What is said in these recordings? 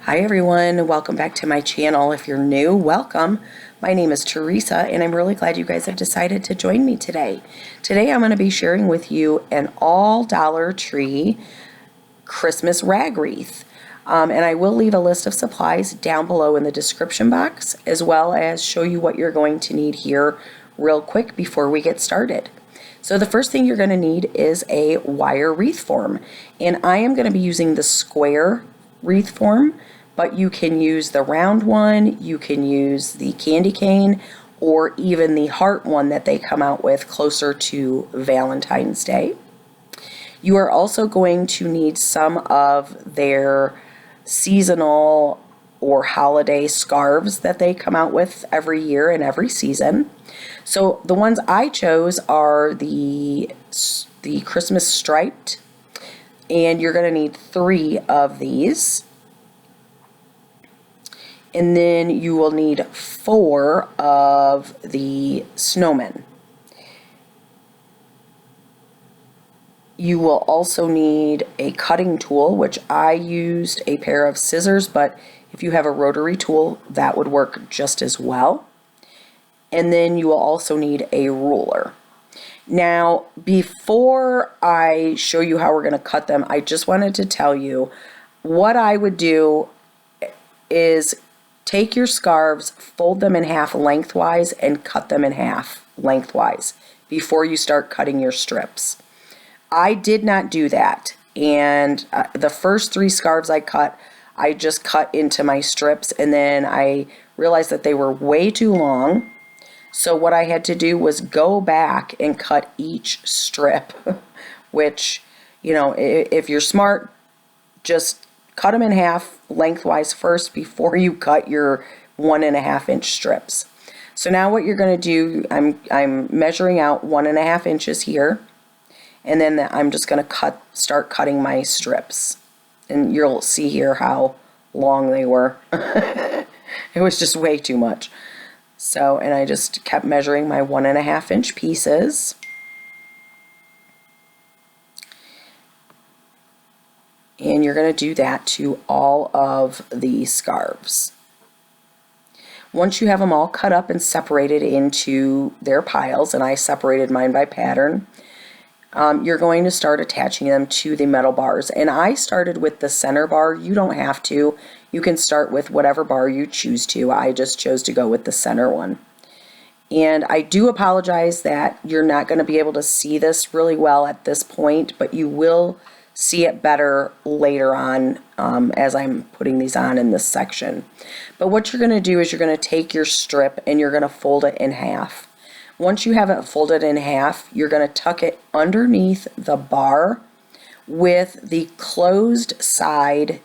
Hi everyone, welcome back to my channel. If you're new, welcome. My name is Teresa and I'm really glad you guys have decided to join me today. Today I'm going to be sharing with you an all Dollar Tree Christmas rag wreath. And I will leave a list of supplies down below in the description box, as well as show you what you're going to need here real quick before we get started. So the first thing you're going to need is a wire wreath form, and I am going to be using the square wreath form, but you can use the round one, you can use the candy cane, or even the heart one that they come out with closer to Valentine's Day. You are also going to need some of their seasonal or holiday scarves that they come out with every year and every season. So the ones I chose are the Christmas striped, and you're going to need 3 of these. And then you will need 4 of the snowmen. You will also need a cutting tool, which I used a pair of scissors, but if you have a rotary tool, that would work just as well. And then you will also need a ruler. Now, before I show you how we're going to cut them, I just wanted to tell you what I would do is take your scarves, fold them in half lengthwise, and cut them in half lengthwise before you start cutting your strips. I did not do that, and the first 3 scarves I cut, I just cut into my strips, and then I realized that they were way too long. So what I had to do was go back and cut each strip, which, you know, if you're smart, just cut them in half lengthwise first before you cut your 1.5 inch strips. So now what you're going to do, I'm measuring out 1.5 inches here, and then I'm just going to start cutting my strips, and you'll see here how long they were. It was just way too much. So, and I just kept measuring my 1.5 inch pieces. And you're going to do that to all of the scarves. Once you have them all cut up and separated into their piles, and I separated mine by pattern, you're going to start attaching them to the metal bars. And I started with the center bar. You don't have to. You can start with whatever bar you choose to. I just chose to go with the center one. And I do apologize that you're not going to be able to see this really well at this point, but you will see it better later on as I'm putting these on in this section. But what you're going to do is you're going to take your strip and you're going to fold it in half. Once you have it folded in half, you're going to tuck it underneath the bar with the closed side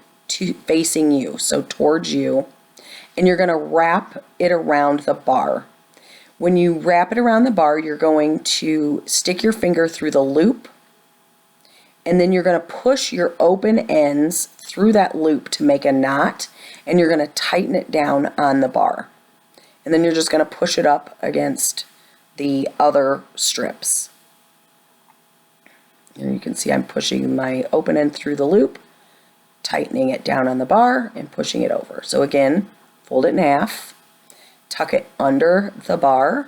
facing you, so towards you, and you're going to wrap it around the bar. When you wrap it around the bar, you're going to stick your finger through the loop, and then you're going to push your open ends through that loop to make a knot, and you're going to tighten it down on the bar. And then you're just going to push it up against the other strips. Here you can see I'm pushing my open end through the loop, tightening it down on the bar, and pushing it over. So again, fold it in half, tuck it under the bar,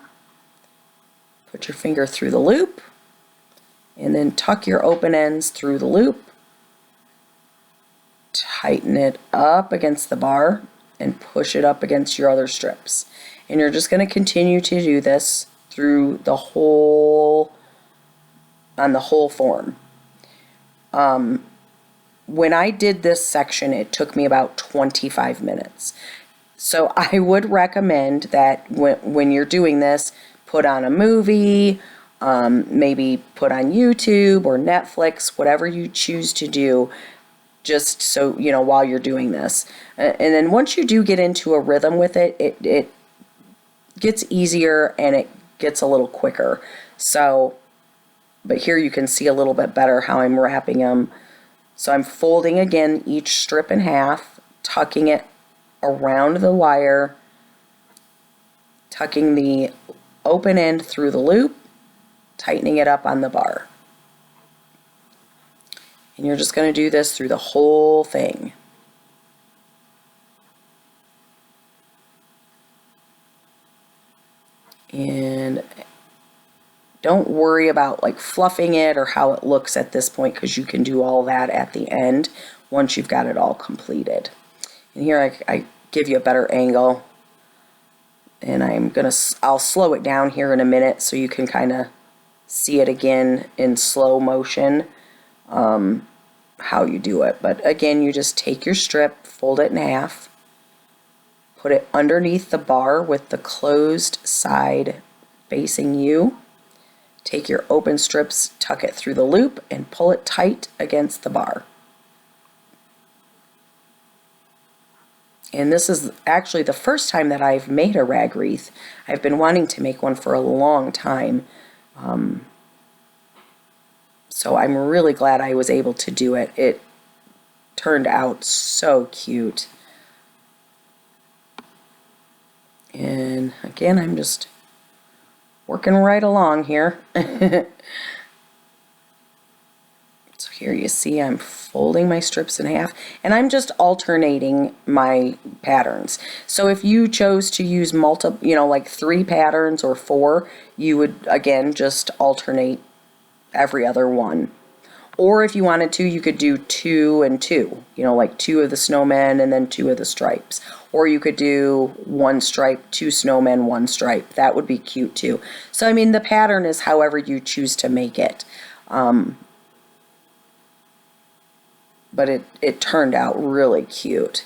put your finger through the loop, and then tuck your open ends through the loop, tighten it up against the bar, and push it up against your other strips. And you're just going to continue to do this through the whole, on the whole form. When I did this section, it took me about 25 minutes. So I would recommend that when you're doing this, put on a movie, maybe put on YouTube or Netflix, whatever you choose to do, just so, you know, while you're doing this. And then once you do get into a rhythm with it, it gets easier and it gets a little quicker. So, but here you can see a little bit better how I'm wrapping them. So I'm folding again each strip in half, tucking it around the wire, tucking the open end through the loop, tightening it up on the bar. And you're just going to do this through the whole thing. And don't worry about like fluffing it or how it looks at this point, because you can do all that at the end once you've got it all completed. And here I give you a better angle, and I'll slow it down here in a minute so you can kind of see it again in slow motion, how you do it. But again, you just take your strip, fold it in half, put it underneath the bar with the closed side facing you. Take your open strips, tuck it through the loop, and pull it tight against the bar. And this is actually the first time that I've made a rag wreath. I've been wanting to make one for a long time. So I'm really glad I was able to do it. It turned out so cute. And again, I'm just working right along here. So here you see I'm folding my strips in half, and I'm just alternating my patterns. So if you chose to use like 3 patterns or 4, you would again just alternate every other one. Or if you wanted to, you could do 2 and 2, like 2 of the snowmen and then 2 of the stripes. Or you could do 1 stripe, 2 snowmen, 1 stripe. That would be cute too. So I mean, the pattern is however you choose to make it. But it turned out really cute.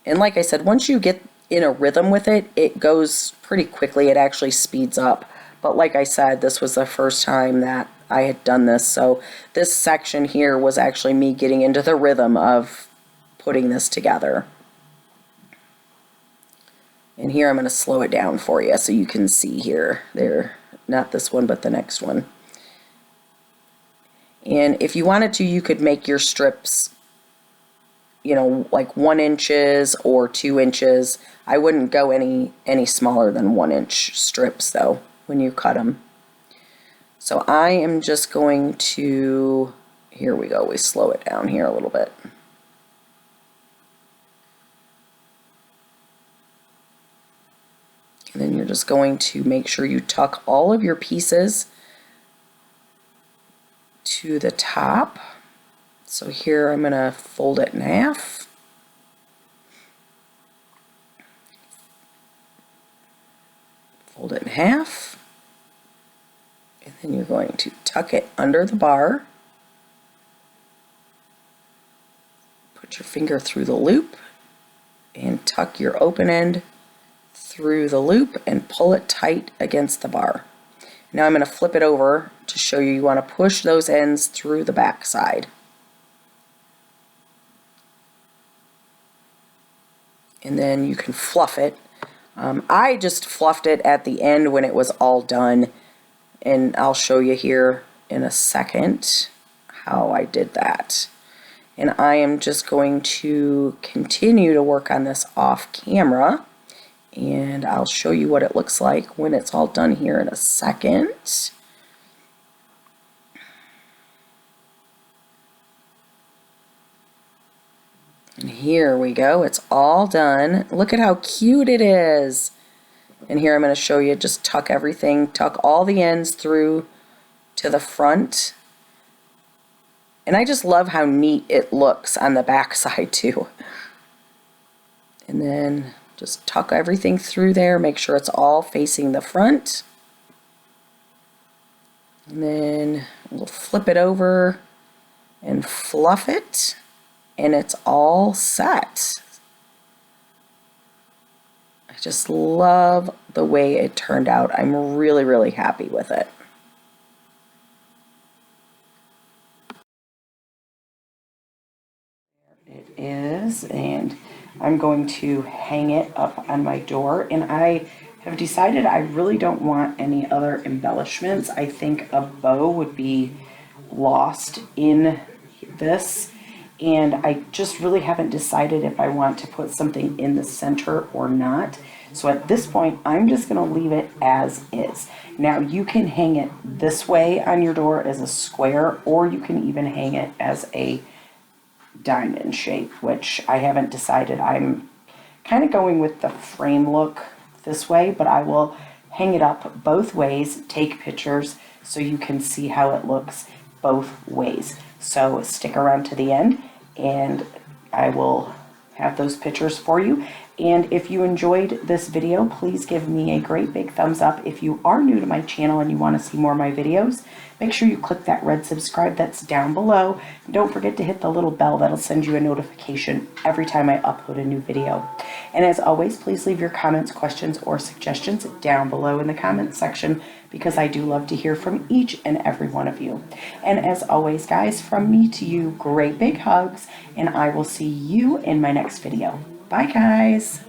And like I said, once you get in a rhythm with it, it goes pretty quickly. It actually speeds up. But like I said, this was the first time that I had done this. So this section here was actually me getting into the rhythm of putting this together. And here I'm going to slow it down for you so you can see here. There, not this one, but the next one. And if you wanted to, you could make your strips, like 1 inches or 2 inches. I wouldn't go any smaller than 1 inch strips though when you cut them. So I am just going to, here we go, we slow it down here a little bit. And then you're just going to make sure you tuck all of your pieces to the top. So here I'm going to fold it in half. Fold it in half. And then you're going to tuck it under the bar. Put your finger through the loop and tuck your open end through the loop and pull it tight against the bar. Now I'm going to flip it over to show you want to push those ends through the back side. And then you can fluff it. I just fluffed it at the end when it was all done, and I'll show you here in a second how I did that. And I am just going to continue to work on this off camera, and I'll show you what it looks like when it's all done here in a second. And here we go, it's all done. Look at how cute it is. And here I'm going to show you, just tuck everything, tuck all the ends through to the front. And I just love how neat it looks on the back side too. And then just tuck everything through there, make sure it's all facing the front. And then we'll flip it over and fluff it, and it's all set. I just love the way it turned out. I'm really, really happy with it. There it is, and I'm going to hang it up on my door, and I have decided I really don't want any other embellishments. I think a bow would be lost in this, and I just really haven't decided if I want to put something in the center or not. So at this point, I'm just going to leave it as is. Now you can hang it this way on your door as a square, or you can even hang it as a diamond shape, which I haven't decided. I'm kind of going with the frame look this way, but I will hang it up both ways, take pictures so you can see how it looks both ways. So stick around to the end and I will have those pictures for you. And if you enjoyed this video, please give me a great big thumbs up. If you are new to my channel and you want to see more of my videos, make sure you click that red subscribe that's down below. And don't forget to hit the little bell that'll send you a notification every time I upload a new video. And as always, please leave your comments, questions, or suggestions down below in the comments section, because I do love to hear from each and every one of you. And as always, guys, from me to you, great big hugs, and I will see you in my next video. Bye, guys.